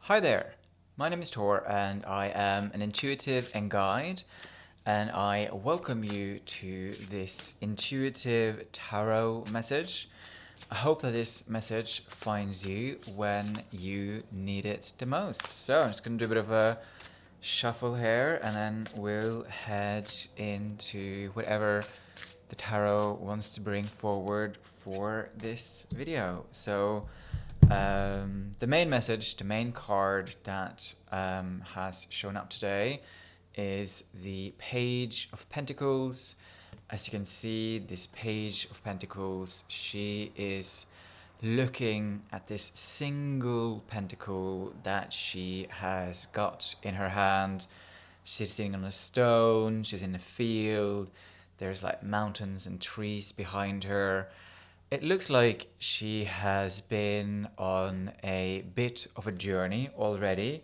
Hi there, my name is Tor and I am an intuitive and guide, and I welcome you to this intuitive tarot message. I hope that this message finds you when you need it the most. So I'm just going to do a bit of a shuffle here and then we'll head into whatever the tarot wants to bring forward for this video. So the main message, the main card that has shown up today is the Page of Pentacles. As you can see, this Page of Pentacles, she is looking at this single pentacle that she has got in her hand. She's sitting on a stone, she's in a field, there's like mountains and trees behind her. It looks like she has been on a bit of a journey already,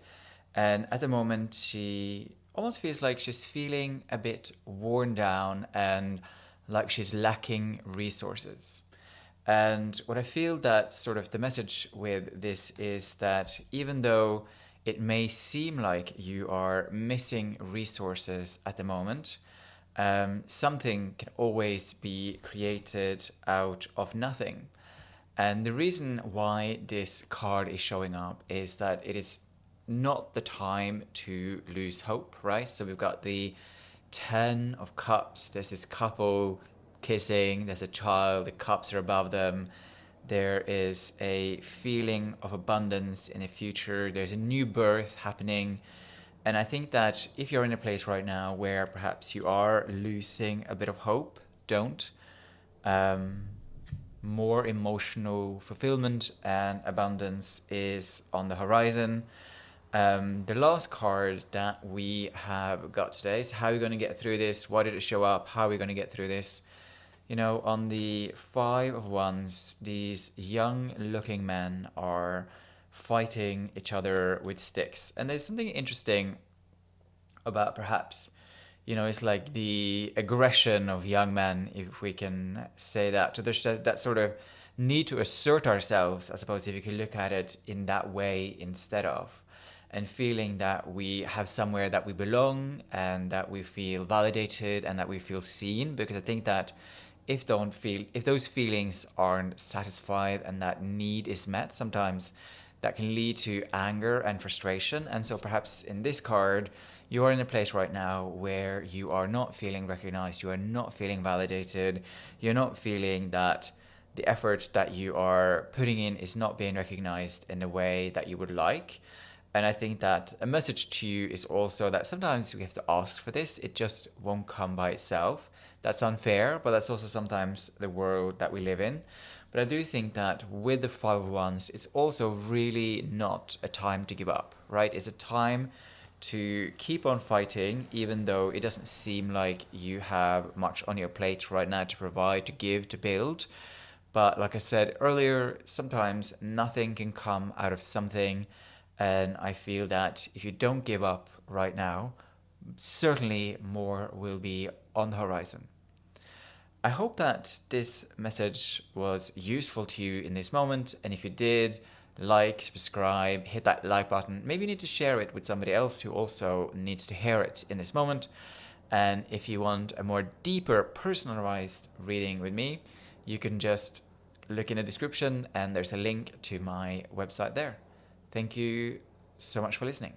and at the moment she almost feels like she's feeling a bit worn down and like she's lacking resources. And what I feel that sort of the message with this is that even though it may seem like you are missing resources at the moment, something can always be created out of nothing. And the reason why this card is showing up is that it is not the time to lose hope, right? So we've got the 10 of Cups, there's this couple kissing, there's a child, the cups are above them. There is a feeling of abundance in the future, there's a new birth happening. And I think that if you're in a place right now where perhaps you are losing a bit of hope, don't. More emotional fulfillment and abundance is on the horizon. The last card that we have got today is how are we going to get through this? Why did it show up? How are we going to get through this? You know, on the Five of Wands, these young looking men are fighting each other with sticks. And there's something interesting about perhaps, you know, it's like the aggression of young men, if we can say that. So there's that sort of need to assert ourselves, I suppose, if you can look at it in that way instead of. And feeling that we have somewhere that we belong and that we feel validated and that we feel seen. Because I think that if those feelings aren't satisfied and that need is met, sometimes that can lead to anger and frustration. And so perhaps in this card, you are in a place right now where you are not feeling recognized, you are not feeling validated, you're not feeling that the effort that you are putting in is not being recognized in the way that you would like. And I think that a message to you is also that sometimes we have to ask for this. It just won't come by itself. That's unfair, but that's also sometimes the world that we live in. But I do think that with the Five of Wands, it's also really not a time to give up, right? It's a time to keep on fighting, even though it doesn't seem like you have much on your plate right now to provide, to give, to build. But like I said earlier, sometimes nothing can come out of something. And I feel that if you don't give up right now, certainly more will be on the horizon. I hope that this message was useful to you in this moment. And if you did, like, subscribe, hit that like button. Maybe you need to share it with somebody else who also needs to hear it in this moment. And if you want a more deeper personalized reading with me, you can just look in the description and there's a link to my website there. Thank you so much for listening.